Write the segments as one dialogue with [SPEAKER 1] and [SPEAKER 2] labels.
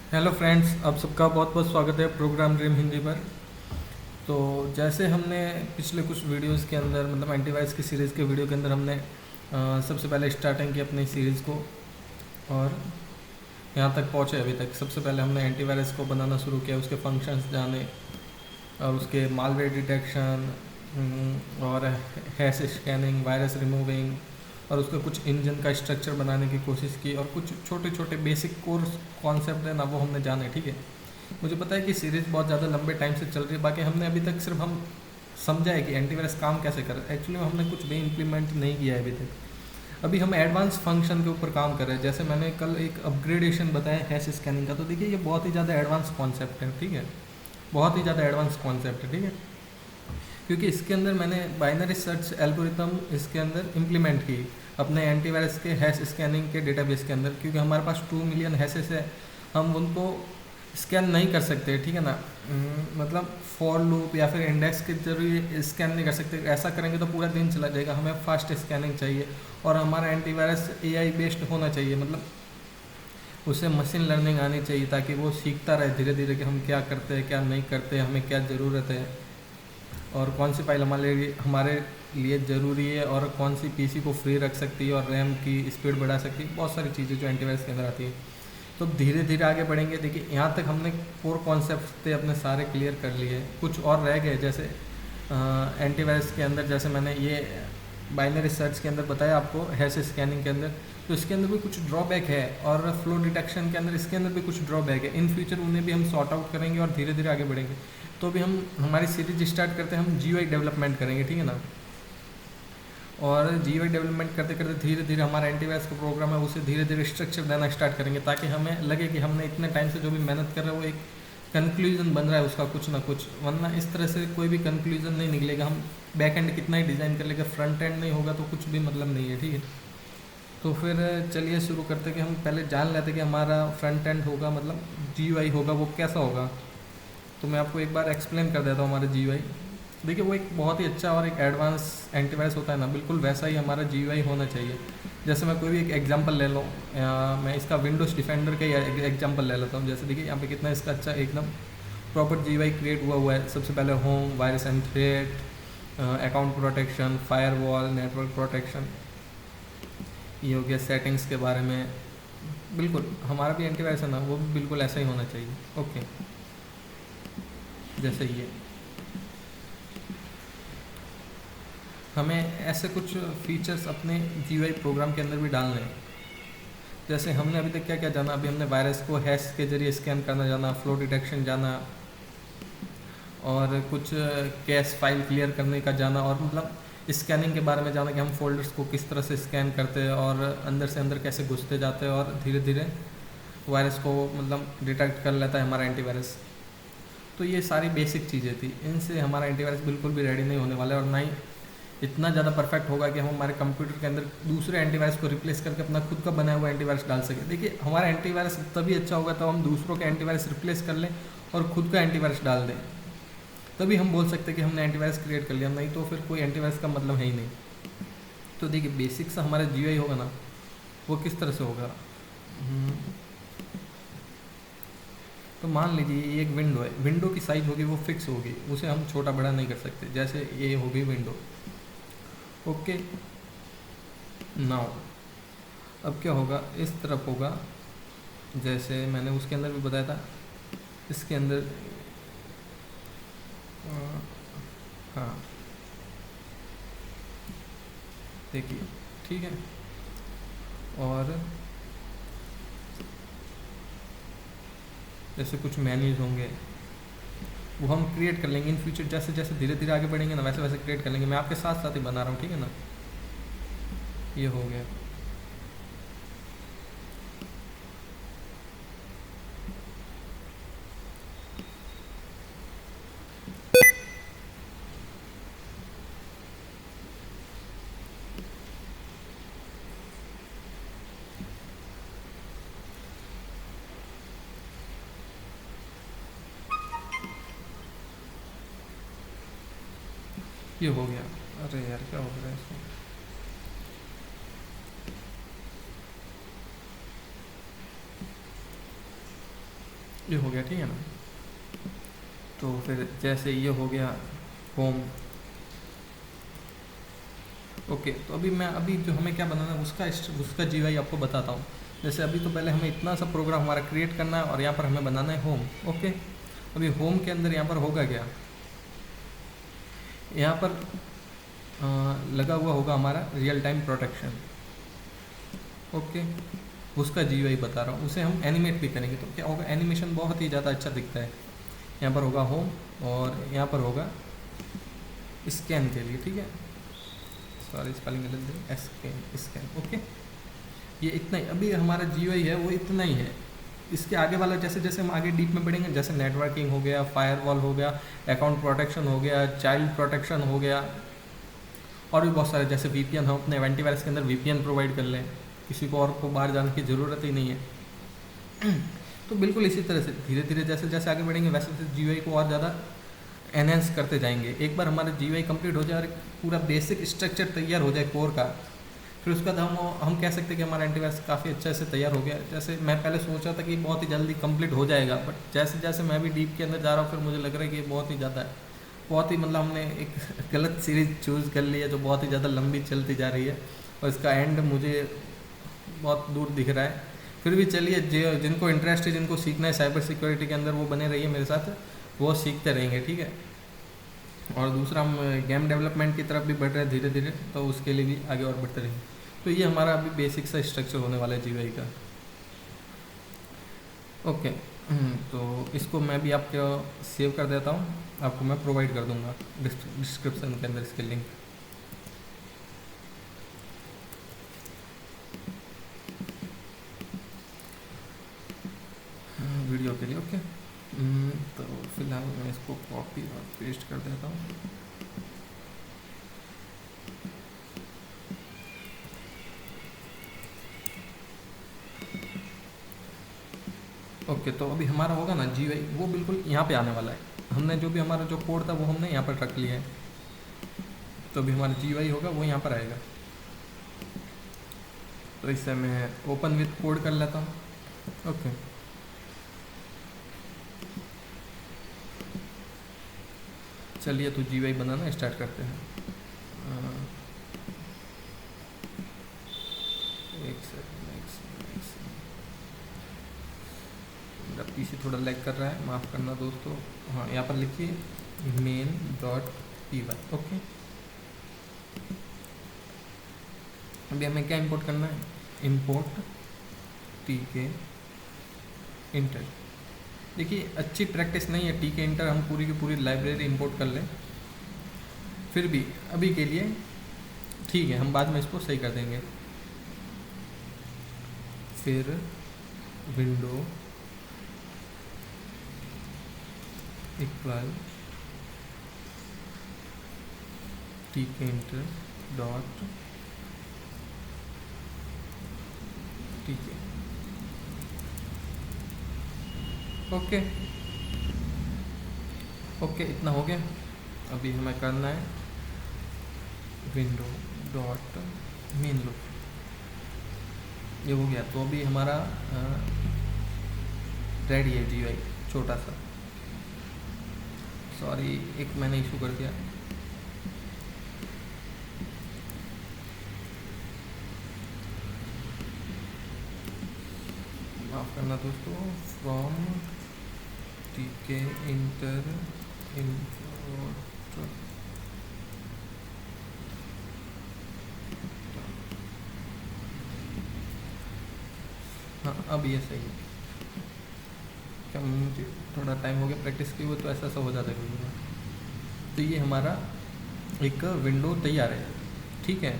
[SPEAKER 1] Hello friends, आप सबका बहुत बहुत स्वागत है प्रोग्राम ड्रीम हिंदी पर। तो जैसे हमने पिछले कुछ वीडियोस के अंदर मतलब एंटीवायरस की सीरीज़ के वीडियो के अंदर हमने सबसे पहले स्टार्टिंग की अपनी सीरीज़ को और यहाँ तक पहुँचे अभी तक। सबसे पहले हमने एंटीवायरस को बनाना शुरू किया, उसके फंक्शंस जाने और उसके मालवेयर डिटेक्शन और हैश स्कैनिंग, वायरस रिमूविंग और उसका कुछ इंजन का स्ट्रक्चर बनाने की कोशिश की और कुछ छोटे छोटे बेसिक कोर्स कॉन्सेप्ट है ना वो हमने जाने। ठीक है, मुझे पता है कि सीरीज़ बहुत ज़्यादा लंबे टाइम से चल रही है, बाकी हमने अभी तक सिर्फ हम समझा है कि एंटीवायरस काम कैसे कर रहा है। एक्चुअली हमने कुछ भी इम्प्लीमेंट नहीं किया है अभी तक। अभी हम एडवांस फंक्शन के ऊपर काम कर रहे हैं। जैसे मैंने कल एक अपग्रेडेशन बताया हैश स्कैनिंग का, तो देखिए ये बहुत ही ज़्यादा एडवांस कॉन्सेप्ट है। ठीक है, बहुत ही ज़्यादा एडवांस कॉन्सेप्ट है। ठीक है, क्योंकि इसके अंदर मैंने बाइनरी सर्च एल्गोरिथम इसके अंदर इम्प्लीमेंट की अपने एंटीवायरस के हैश स्कैनिंग के डेटाबेस के अंदर, क्योंकि हमारे पास 2 मिलियन हैशेस है, हम उनको स्कैन नहीं कर सकते। ठीक है ना, मतलब फॉर लूप या फिर इंडेक्स के जरिए स्कैन नहीं कर सकते। ऐसा करेंगे तो पूरा दिन चला जाएगा। हमें फास्ट स्कैनिंग चाहिए और हमारा एंटीवायरस एआई बेस्ड होना चाहिए, मतलब उसे मशीन लर्निंग आनी चाहिए ताकि वो सीखता रहे धीरे धीरे कि हम क्या करते हैं क्या नहीं करते, हमें क्या ज़रूरत है और कौन सी फाइल हमारे लिए ज़रूरी है और कौन सी पीसी को फ्री रख सकती है और रैम की स्पीड बढ़ा सकती है। बहुत सारी चीज़ें जो एंटीवायरस के अंदर आती है। तो धीरे धीरे आगे बढ़ेंगे। देखिए यहाँ तक हमने कोर कॉन्सेप्ट थे अपने सारे क्लियर कर लिए, कुछ और रह गए। जैसे एंटीवायरस के अंदर जैसे मैंने ये बाइनरी सर्च के अंदर बताया आपको, हैश स्कैनिंग के अंदर, तो इसके अंदर भी कुछ ड्रॉबैक है और फ्लो डिटेक्शन के अंदर इसके अंदर भी कुछ ड्रॉबैक है। इन फ्यूचर उन्हें भी हम सॉर्ट आउट करेंगे और धीरे धीरे आगे बढ़ेंगे। तो अभी हम हमारी सीरीज स्टार्ट करते हैं, हम जीयूआई डेवलपमेंट करेंगे। ठीक है ना, और जीयूआई डेवलपमेंट करते करते धीरे धीरे हमारा एंटीवायरस का प्रोग्राम है उसे धीरे धीरे स्ट्रक्चर देना स्टार्ट करेंगे, ताकि हमें लगे कि हमने इतने टाइम से जो भी मेहनत कर रहे हैं वो एक कंक्लूजन बन रहा है उसका कुछ ना कुछ। वरना इस तरह से कोई भी कंक्लूजन नहीं निकलेगा। हम बैक एंड कितना ही डिज़ाइन कर लेगा, फ्रंट एंड नहीं होगा तो कुछ भी मतलब नहीं है। ठीक है, तो फिर चलिए शुरू करते कि हम पहले जान लेते कि हमारा फ्रंट एंड होगा, मतलब जीयूआई होगा वो कैसा होगा। तो मैं आपको एक बार एक्सप्लेन कर देता हूँ हमारा जीयूआई। देखिए वो एक बहुत ही अच्छा और एक एडवांस एंटीवायरस होता है ना, बिल्कुल वैसा ही हमारा जीयूआई होना चाहिए। जैसे मैं कोई भी एक एग्जांपल ले लूँ, मैं इसका विंडोज़ डिफेंडर का ही एग्जांपल ले लेता हूँ। जैसे देखिए यहाँ पे कितना इसका अच्छा एकदम प्रॉपर जीयूआई क्रिएट हुआ है। सबसे पहले home, virus and threat, account protection, firewall, network protection, ये हो गया सेटिंग्स के बारे में। बिल्कुल हमारा भी एंटीवायरस है ना, वो भी बिल्कुल ऐसा ही होना चाहिए। ओके, जैसे ये हमें ऐसे कुछ फीचर्स अपने जीयूआई प्रोग्राम के अंदर भी डालने हैं। जैसे हमने अभी तक क्या क्या जाना, अभी हमने वायरस को हैश के जरिए स्कैन करना जाना, फ्लो डिटेक्शन जाना और कुछ कैश फाइल क्लियर करने का जाना, और मतलब स्कैनिंग के बारे में जाना कि हम फोल्डर्स को किस तरह से स्कैन करते हैं और अंदर से अंदर कैसे घुसते जाते हैं और धीरे धीरे वायरस को मतलब डिटेक्ट कर लेता है हमारा एंटीवायरस। तो ये सारी बेसिक चीज़ें थी, इनसे हमारा एंटीवायरस बिल्कुल भी रेडी नहीं होने वाला है और ना ही इतना ज़्यादा परफेक्ट होगा कि हम हमारे कंप्यूटर के अंदर दूसरे एंटीवायरस को रिप्लेस करके अपना खुद का बनाया हुआ एंटीवायरस डाल सके। देखिए हमारा एंटीवायरस तभी अच्छा होगा तब हम दूसरों के एंटीवायरस रिप्लेस कर लें और खुद का एंटीवायरस डाल दें, तभी हम बोल सकते हैं कि हमने एंटीवायरस क्रिएट कर लिया। नहीं तो फिर कोई एंटीवायरस का मतलब है ही नहीं। तो देखिए बेसिक सा हमारा जीयूआई होगा ना, वो किस तरह से होगा। तो मान लीजिए ये एक विंडो है, विंडो की साइज़ होगी वो फिक्स होगी, उसे हम छोटा बड़ा नहीं कर सकते। जैसे ये होगी विंडो। ओके, नाउ अब क्या होगा, इस तरफ होगा जैसे मैंने उसके अंदर भी बताया था। इसके अंदर हाँ देखिए, ठीक है, और जैसे कुछ मेन्यूज होंगे वो हम क्रिएट कर लेंगे इन फ्यूचर। जैसे जैसे धीरे धीरे आगे बढ़ेंगे ना वैसे वैसे क्रिएट कर लेंगे। मैं आपके साथ साथ ही बना रहा हूँ। ठीक है ना, ये हो गया। ये हो गया। अरे यार क्या हो गया इसको। ये हो गया, ठीक है ना। तो फिर जैसे ये हो गया होम। ओके, तो अभी जो हमें क्या बनाना है उसका जीवाई आपको बताता हूँ। जैसे अभी तो पहले हमें इतना सा प्रोग्राम हमारा क्रिएट करना है और यहाँ पर हमें बनाना है होम। ओके, अभी होम के अंदर यहाँ पर होगा क्या, यहाँ पर लगा हुआ होगा हमारा रियल टाइम प्रोटेक्शन। ओके, उसका जीवाई बता रहा हूँ, उसे हम एनिमेट भी करेंगे तो क्या होगा, एनिमेशन बहुत ही ज़्यादा अच्छा दिखता है। यहाँ पर होगा होम और यहाँ पर होगा स्कैन के लिए, ठीक है, सॉरी स्पेलिंग गलत दी, स्कैन स्कैन। ओके, ये इतना ही अभी हमारा जीवाई है, वो इतना ही है। इसके आगे वाला जैसे जैसे हम आगे डीप में बढ़ेंगे, जैसे नेटवर्किंग हो गया, फायरवॉल हो गया, अकाउंट प्रोटेक्शन हो गया, चाइल्ड प्रोटेक्शन हो गया, और भी बहुत सारे, जैसे वीपीएन, हम अपने एंटीवायरस के अंदर वीपीएन प्रोवाइड कर लें, किसी को और को बाहर जाने की ज़रूरत ही नहीं है। तो बिल्कुल इसी तरह से धीरे धीरे जैसे जैसे आगे बढ़ेंगे वैसे वैसे जीवाई को और ज़्यादा एनहेंस करते जाएंगे। एक बार हमारा जीवाई कंप्लीट हो जाए और पूरा बेसिक स्ट्रक्चर तैयार हो जाए कोर का, फिर उसके बाद हम कह सकते हैं कि हमारा एंटीवायरस काफ़ी अच्छे से तैयार हो गया। जैसे मैं पहले सोच रहा था कि बहुत ही जल्दी कंप्लीट हो जाएगा, बट जैसे जैसे मैं भी डीप के अंदर जा रहा हूँ फिर मुझे लग रहा है कि ये बहुत ही ज़्यादा है, बहुत ही मतलब हमने एक गलत सीरीज़ चूज़ कर ली है जो बहुत ही ज़्यादा लंबी चलती जा रही है और इसका एंड मुझे बहुत दूर दिख रहा है। फिर भी चलिए, जिनको इंटरेस्ट है, जिनको सीखना है साइबर सिक्योरिटी के अंदर, वो बने रहिए मेरे साथ, वो सीखते रहेंगे, ठीक है। और दूसरा, हम गेम डेवलपमेंट की तरफ भी बढ़ रहे हैं धीरे धीरे, तो उसके लिए भी आगे और बढ़ते रहेंगे। तो ये हमारा अभी बेसिक सा स्ट्रक्चर होने वाला है जीवाई का। ओके, तो इसको मैं भी आपको सेव कर देता हूँ, आपको मैं प्रोवाइड कर दूँगा डिस्क्रिप्शन के अंदर इसके लिंक। वीडियो के लिए। ओके, तो फिलहाल मैं इसको कॉपी और पेस्ट कर देता हूँ। ओके, तो अभी हमारा होगा ना जीवाई, वो बिल्कुल यहाँ पे आने वाला है। हमने जो भी हमारा जो कोड था वो हमने यहाँ पर रख लिया है, तो अभी हमारा जीवाई होगा वो यहाँ पर आएगा। तो इससे मैं ओपन विथ कोड कर लेता हूँ। ओके, चलिए तो जीवाई बनाना स्टार्ट करते हैं। एक सेकंड, मेरा पीसी थोड़ा लैग कर रहा है, माफ़ करना दोस्तों। हाँ, यहाँ पर लिखिए main.py। ओके, अभी हमें क्या इंपोर्ट करना है, इंपोर्ट tk इंटर। देखिए, अच्छी प्रैक्टिस नहीं है tk इंटर हम पूरी की पूरी लाइब्रेरी इंपोर्ट कर लें, फिर भी अभी के लिए ठीक है, हम बाद में इसको सही कर देंगे। फिर window equal tk inter dot tk। Okay okay, इतना हो गया। अभी हमें करना है विंडो डॉट मेन लुक, ये हो गया। तो अभी हमारा रेडी है जीवाई, छोटा सा। सॉरी, एक मैंने इशू कर दिया। माफ़ करना दोस्तों। फ्रॉम tk इंटर इंपोर्ट, हाँ अब ये सही है। क्या मुझे थोड़ा टाइम हो गया प्रैक्टिस की हुए, तो ऐसा सा हो जाता है। तो ये हमारा एक विंडो तैयार है, ठीक है।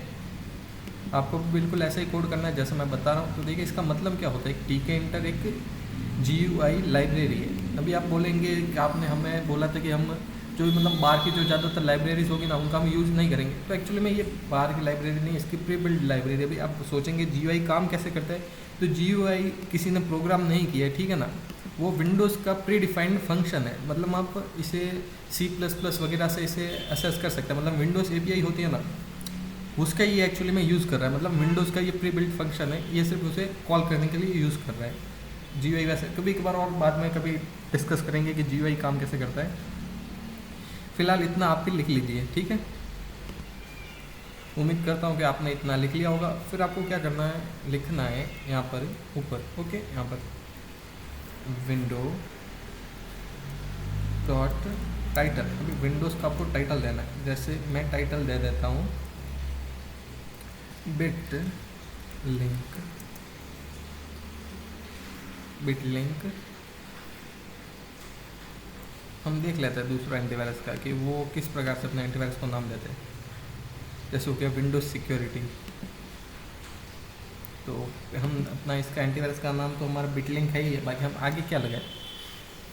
[SPEAKER 1] आपको बिल्कुल ऐसा ही कोड करना है जैसे मैं बता रहा हूँ। तो देखिए, इसका मतलब क्या होता है, tk इंटर एक GUI लाइब्रेरी है। अभी आप बोलेंगे कि आपने हमें बोला था कि हम जो मतलब बाहर की जो ज़्यादातर लाइब्रेरीज होगी ना, उनका हम यूज़ नहीं करेंगे। तो एक्चुअली में ये बाहर की लाइब्रेरी नहीं, इसकी प्री बिल्ड लाइब्रेरी। अभी आप सोचेंगे GUI काम कैसे करता है, तो GUI किसी ने प्रोग्राम नहीं किया है, ठीक है ना। वो विंडोज़ का प्री डिफाइंड फंक्शन है। मतलब आप इसे C++ वगैरह से इसे असेस कर सकते हैं। मतलब विंडोज़ API होती है ना, उसका ये एक्चुअली में यूज़ कर रहा है। मतलब विंडोज़ का ये प्री बिल्ड फंक्शन है, ये सिर्फ उसे कॉल करने के लिए यूज़ कर रहा है। GUI वैसे कभी कभार और बाद में कभी डिस्कस करेंगे कि GUI काम कैसे करता है। फिलहाल इतना आप भी लिख लीजिए, ठीक है। उम्मीद करता हूँ कि आपने इतना लिख लिया होगा। फिर आपको क्या करना है, लिखना है यहाँ पर ऊपर, ओके, यहाँ पर विंडो डॉट टाइटल। अभी विंडोज़ का आपको टाइटल देना है। जैसे मैं टाइटल दे देता हूँ बिट लिंक। हम देख लेते हैं दूसरा एंटीवायरस का कि वो किस प्रकार से अपने एंटीवायरस को नाम देते हैं। जैसे हो गया विंडोज सिक्योरिटी, तो हम अपना इसका एंटीवायरस का नाम तो हमारा बिट लिंक है ही है, बाकी हम आगे क्या लगाए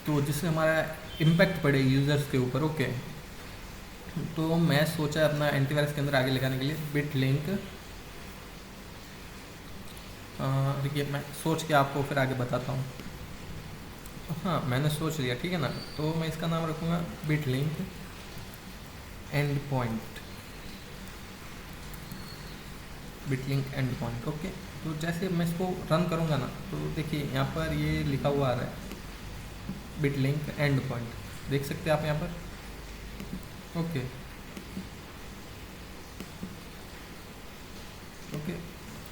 [SPEAKER 1] तो जिससे हमारा इम्पैक्ट पड़े यूज़र्स के ऊपर, ओके। तो मैं सोचा अपना एंटीवायरस के अंदर आगे लगाने के लिए बिट लिंक। देखिए मैं सोच के आपको फिर आगे बताता हूँ। हाँ मैंने सोच लिया, ठीक है ना। तो मैं इसका नाम रखूँगा bit link and point, bit link and point, okay. तो जैसे मैं इसको रन करूँगा ना, तो देखिए यहाँ पर ये लिखा हुआ आ रहा है बिट लिंक एंड पॉइंट, देख सकते हैं आप यहाँ पर, ओके ओके।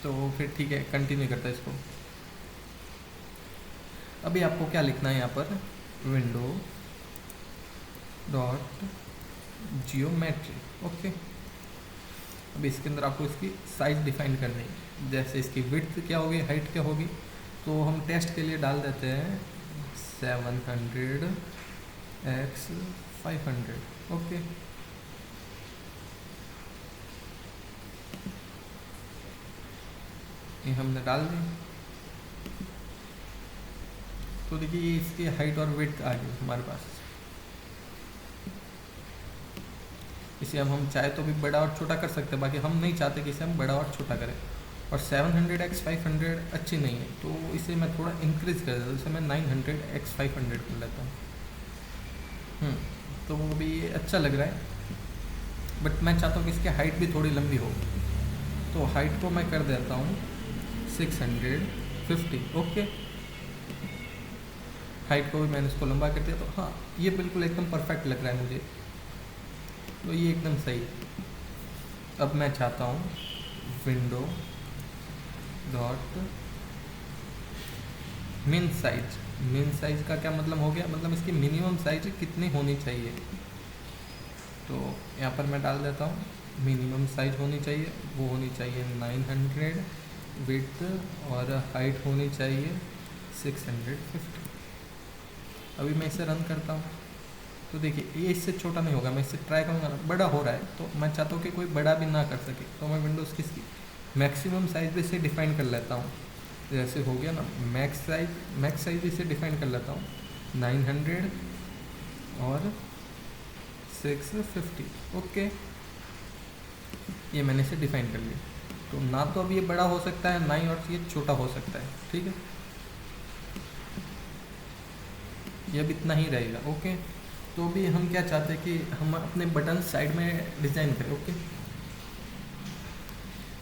[SPEAKER 1] तो फिर ठीक है, कंटिन्यू करता है इसको। अभी आपको क्या लिखना है यहाँ पर, विंडो डॉट जियोमेट्री, ओके। अभी इसके अंदर आपको इसकी साइज़ डिफाइन करनी है। जैसे इसकी विड्थ क्या होगी, हाइट क्या होगी, तो हम टेस्ट के लिए डाल देते हैं 700x500, ओके। ये हमने डाल दी। तो देखिए ये इसकी हाइट और विड्थ आ गई हमारे पास। इसे हम चाहे तो भी बड़ा और छोटा कर सकते हैं, बाकी हम नहीं चाहते कि इसे हम बड़ा और छोटा करें। और 700x500 अच्छी नहीं है, तो इसे मैं थोड़ा इंक्रीज़ कर देता हूँ। इसे मैं 900x500 कर लेता हूँ। तो वो भी अच्छा लग रहा है, बट मैं चाहता हूँ कि इसकी हाइट भी थोड़ी लंबी हो। तो हाइट को मैं कर देता हूँ 650, ओके। हाइट को भी मैंने इसको लंबा कर दिया। तो हाँ ये बिल्कुल एकदम परफेक्ट लग रहा है मुझे, तो ये एकदम सही है। अब मैं चाहता हूँ विंडो डॉट मिन साइज। मिन साइज का क्या मतलब हो गया, मतलब इसकी मिनिमम साइज कितनी होनी चाहिए। तो यहाँ पर मैं डाल देता हूँ मिनिमम साइज होनी चाहिए, वो होनी चाहिए 900, विड्थ और हाइट होनी चाहिए 650। अभी मैं इसे रन करता हूँ, तो देखिए ये इससे छोटा नहीं होगा। मैं इससे ट्राई करूँगा ना, बड़ा हो रहा है, तो मैं चाहता हूँ कि कोई बड़ा भी ना कर सके। तो मैं विंडोज़ की मैक्सिमम साइज भी इसे डिफ़ाइन कर लेता हूँ। जैसे हो गया ना मैक्स साइज भी इसे डिफ़ाइन कर लेता हूँ 900 और 650, ओके। ये मैंने इसे डिफ़ाइन कर लिया। तो ना तो अब ये बड़ा हो सकता है, ना ही और ये छोटा हो सकता है, ठीक है। ये अब इतना ही रहेगा, ओके। तो भी हम क्या चाहते हैं कि हम अपने बटन साइड में डिज़ाइन करें, ओके।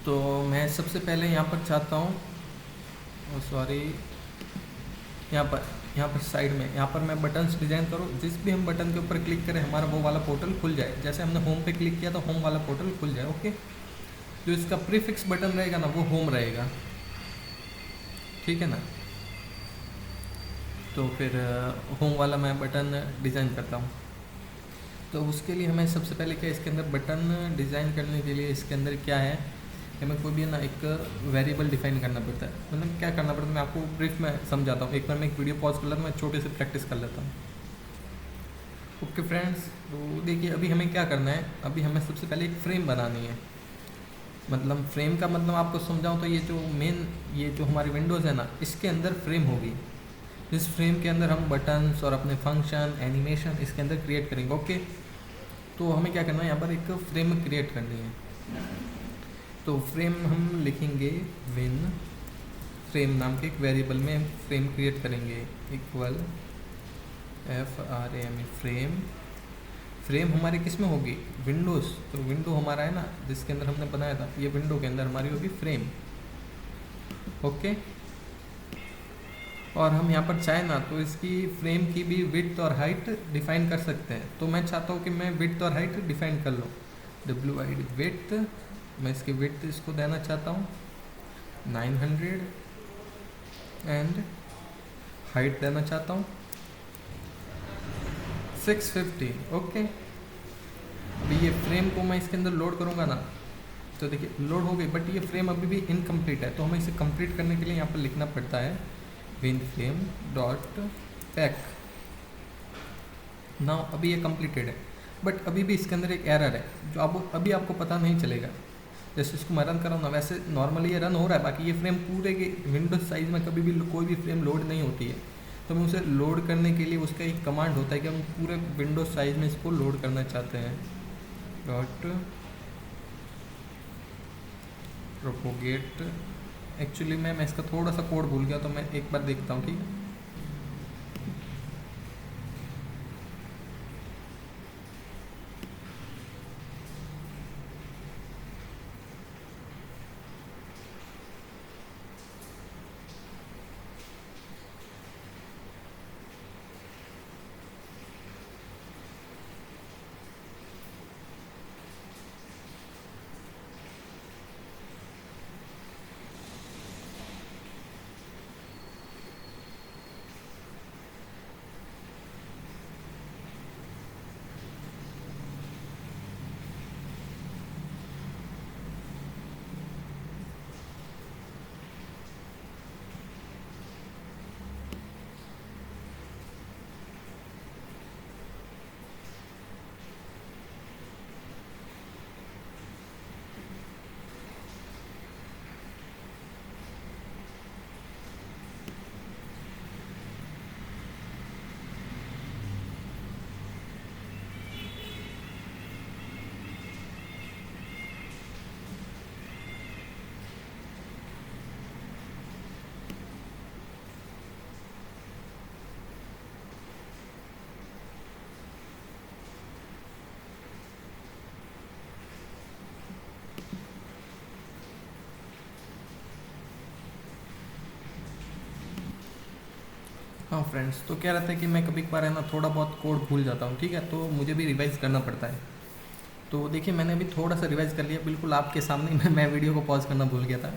[SPEAKER 1] तो मैं सबसे पहले यहाँ पर चाहता हूँ, सॉरी, यहाँ पर साइड में, यहाँ पर मैं बटन्स डिज़ाइन करूँ। जिस भी हम बटन के ऊपर क्लिक करें हमारा वो वाला पोर्टल खुल जाए। जैसे हमने होम पे क्लिक किया तो होम वाला पोर्टल खुल जाए, ओके। जो इसका प्रीफिक्स बटन रहेगा ना वो होम रहेगा, ठीक है ना। तो फिर होम वाला मैं बटन डिज़ाइन करता हूँ। तो उसके लिए हमें सबसे पहले क्या, इसके अंदर बटन डिज़ाइन करने के लिए इसके अंदर क्या है, हमें कोई भी ना एक वेरिएबल डिफाइन करना पड़ता है। मतलब क्या करना पड़ता है, मैं आपको ब्रीफ में समझाता हूँ। एक बार मैं एक वीडियो पॉज कर लेता हूँ, मैं छोटे से प्रैक्टिस कर लेता हूँ, ओके फ्रेंड्स। तो देखिए अभी हमें क्या करना है, अभी हमें सबसे पहले एक फ्रेम बनानी है। मतलब फ्रेम का मतलब आपको समझाऊँ तो ये जो हमारी विंडोज़ है ना, इसके अंदर फ्रेम होगी। इस फ्रेम के अंदर हम बटन्स और अपने फंक्शन एनिमेशन इसके अंदर क्रिएट करेंगे, ओके। तो हमें क्या करना है, यहाँ पर एक फ्रेम क्रिएट करनी है। तो फ्रेम हम लिखेंगे विन फ्रेम नाम के एक वेरिएबल में फ्रेम क्रिएट करेंगे, इक्वल फ्रेम। फ्रेम हमारे किस में होगी, विंडोज़। तो विंडो हमारा है ना जिसके अंदर हमने बनाया था, ये विंडो के अंदर हमारी होगी फ्रेम, ओके। और हम यहाँ पर चाहे ना तो इसकी फ्रेम की भी विड्थ और हाइट डिफाइन कर सकते हैं। तो मैं चाहता हूँ कि मैं विड्थ और हाइट डिफाइन कर लूँ। डब्ल्यू आई डी विड्थ, मैं इसकी विड्थ इसको देना चाहता हूँ 900 एंड हाइट देना चाहता हूँ 650। ओके, अभी ये फ्रेम को मैं इसके अंदर लोड करूँगा ना, तो देखिए लोड हो गई, बट ये फ्रेम अभी भी इनकम्प्लीट है। तो हमें इसे कंप्लीट करने के लिए यहाँ पर लिखना पड़ता है win frame dot pack. Now अभी ये कंप्लीटेड है, बट अभी भी इसके अंदर एक एरर है जो आप अभी आपको पता नहीं चलेगा। जैसे इसको मैं रन कर रहा हूँ ना, वैसे नॉर्मली ये रन हो रहा है, बाकी ये फ्रेम पूरे के विंडोज साइज में कभी भी कोई भी फ्रेम लोड नहीं होती है। तो हमें उसे लोड करने के लिए उसका एक कमांड होता है कि हम पूरे विंडोज साइज में इसको लोड करना चाहते हैं। डॉट प्रोपोगेट, एक्चुअली मैं इसका थोड़ा सा कोड भूल गया, तो मैं एक बार देखता हूँ, ठीक है। हाँ फ्रेंड्स, तो क्या रहता है कि मैं कभी कभार है ना थोड़ा बहुत कोड भूल जाता हूँ, ठीक है, तो मुझे भी रिवाइज़ करना पड़ता है। तो देखिए मैंने अभी थोड़ा सा रिवाइज़ कर लिया, बिल्कुल आपके सामने मैं वीडियो को पॉज करना भूल गया था।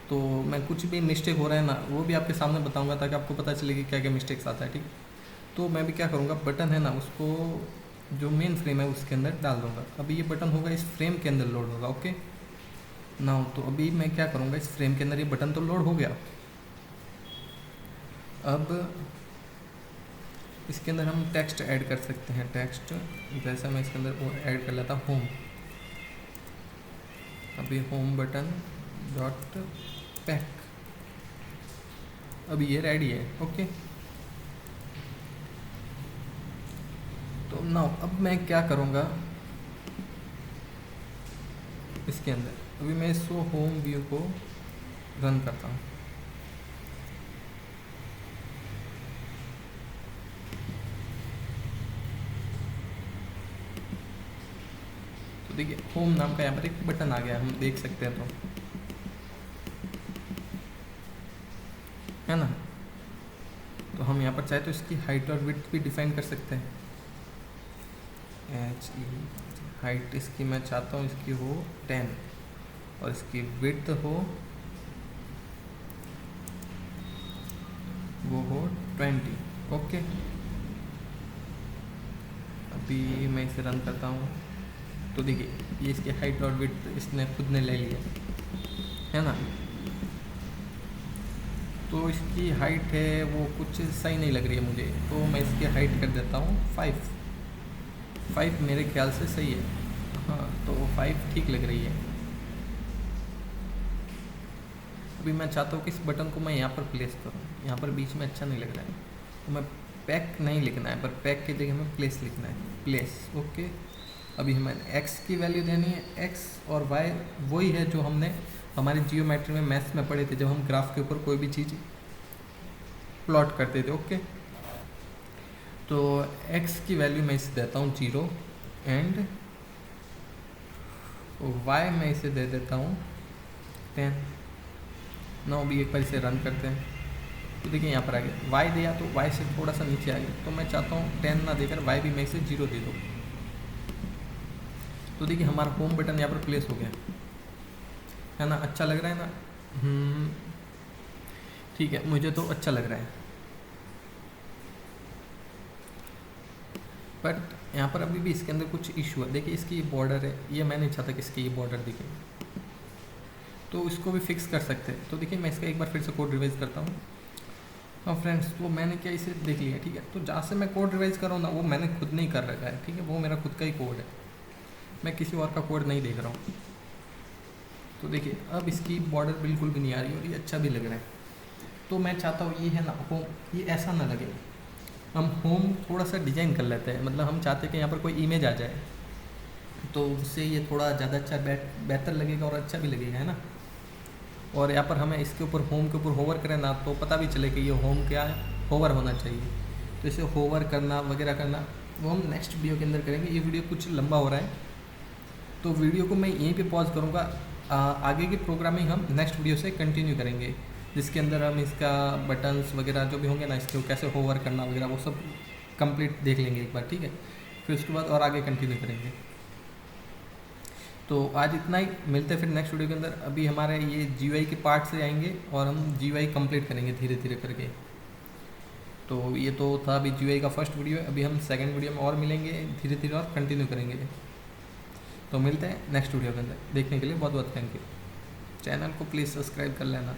[SPEAKER 1] तो मैं कुछ भी मिस्टेक हो रहा है ना, वो भी आपके सामने बताऊंगा ताकि आपको पता चले कि क्या क्या मिस्टेक्स आता है, ठीक। तो मैं भी क्या करूँगा, बटन है ना उसको जो मेन फ्रेम है उसके अंदर डाल दूँगा। अभी ये बटन होगा इस फ्रेम के अंदर लोड होगा। ओके ना, तो अभी मैं क्या करूँगा, इस फ्रेम के अंदर ये बटन तो लोड हो गया। अब इसके अंदर हम टेक्स्ट ऐड कर सकते हैं। टेक्स्ट जैसा मैं इसके अंदर वो ऐड कर लेता होम। अभी होम बटन डॉट पैक, अभी ये रेडी है। ओके, तो नाउ अब मैं क्या करूँगा इसके अंदर, अभी मैं इसको होम व्यू को रन करता हूँ। देखिए होम नाम का यहाँ पर एक बटन आ गया, हम देख सकते हैं, तो है ना। तो हम यहाँ पर चाहे तो इसकी हाइट और विड्थ भी डिफाइन कर सकते हैं। हाइट इसकी मैं चाहता हूँ इसकी हो 10 और इसकी विड्थ हो वो हो 20। ओके, अभी मैं इसे रन करता हूँ, तो देखिए ये इसकी हाइट और विड्थ इसने खुद ने ले लिया, है ना। तो इसकी हाइट है वो कुछ सही नहीं लग रही है मुझे, तो मैं इसकी हाइट कर देता हूँ 5 मेरे ख्याल से सही है। हाँ, तो 5 ठीक लग रही है। अभी मैं चाहता हूँ कि इस बटन को मैं यहाँ पर प्लेस करूँ, यहाँ पर बीच में अच्छा नहीं लग रहा है, तो मैं पैक नहीं लिखना है, पर पैक की जगह हमें प्लेस लिखना है, प्लेस। ओके, अभी हमें एक्स की वैल्यू देनी है, एक्स और वाई वही है जो हमने हमारे जियोमेट्री में मैथ्स में पढ़े थे, जब हम ग्राफ के ऊपर कोई भी चीज़ प्लॉट करते थे। ओके, तो एक्स की वैल्यू मैं इसे देता हूँ 0 एंड वाई मैं इसे दे देता हूँ 10। नाउ भी एक बार इसे रन करते हैं, तो देखिए यहाँ पर आ गया, वाई दिया तो वाई से थोड़ा सा नीचे आ गया, तो मैं चाहता हूँ 10 ना देकर वाई भी मैं इसे 0 दे दूँ। तो देखिए हमारा होम बटन यहाँ पर प्लेस हो गया है ना। अच्छा लग रहा है ना? ठीक है, मुझे तो अच्छा लग रहा है। बट यहाँ पर अभी भी इसके अंदर कुछ इशू है। देखिए इसकी बॉर्डर है, ये मैं नहीं चाहता कि इसकी ये बॉर्डर दिखे, तो इसको भी फिक्स कर सकते हैं। तो देखिए मैं इसका एक बार फिर से कोड रिवाइज करता हूँ। हाँ फ्रेंड्स, तो मैंने क्या इसे देख लिया, ठीक है। तो जहाँ से मैं कोड रिवाइज कर रहा हूँ ना, वो मैंने खुद नहीं कर रखा है, ठीक है। वो मेरा खुद का ही कोड है, मैं किसी और का कोड नहीं देख रहा हूँ। तो देखिए अब इसकी बॉर्डर बिल्कुल भी नहीं आ रही और ये अच्छा भी लग रहा है। तो मैं चाहता हूँ ये है ना होम, ये ऐसा ना लगे, हम होम थोड़ा सा डिजाइन कर लेते हैं। मतलब हम चाहते हैं कि यहाँ पर कोई इमेज आ जाए, तो उससे ये थोड़ा ज़्यादा अच्छा बेहतर लगेगा और अच्छा भी लगेगा, है ना। और यहाँ पर हमें इसके ऊपर होम के ऊपर होवर करें ना, तो पता भी चले कि ये होम क्या है, होवर होना चाहिए। तो इसे होवर करना वगैरह करना वो हम नेक्स्ट वीडियो के अंदर करेंगे। ये वीडियो कुछ लंबा हो रहा है, तो वीडियो को मैं यहीं पे पॉज करूँगा। आगे की प्रोग्रामिंग हम नेक्स्ट वीडियो से कंटिन्यू करेंगे, जिसके अंदर हम इसका बटन्स वगैरह जो भी होंगे ना, इसको कैसे होवर करना वगैरह वो सब कंप्लीट देख लेंगे एक बार, ठीक है। फिर उसके बाद और आगे कंटिन्यू करेंगे। तो आज इतना ही, मिलते हैं फिर नेक्स्ट वीडियो के अंदर। अभी हमारे ये GUI के पार्ट से आएंगे और हम GUI कंप्लीट करेंगे धीरे धीरे करके। तो ये तो था अभी GUI का फर्स्ट वीडियो है, अभी हम सेकंड वीडियो में और मिलेंगे धीरे धीरे और कंटिन्यू करेंगे। तो मिलते हैं नेक्स्ट वीडियो के अंदर। देखने के लिए बहुत बहुत थैंक यू। चैनल को प्लीज़ सब्सक्राइब कर लेना।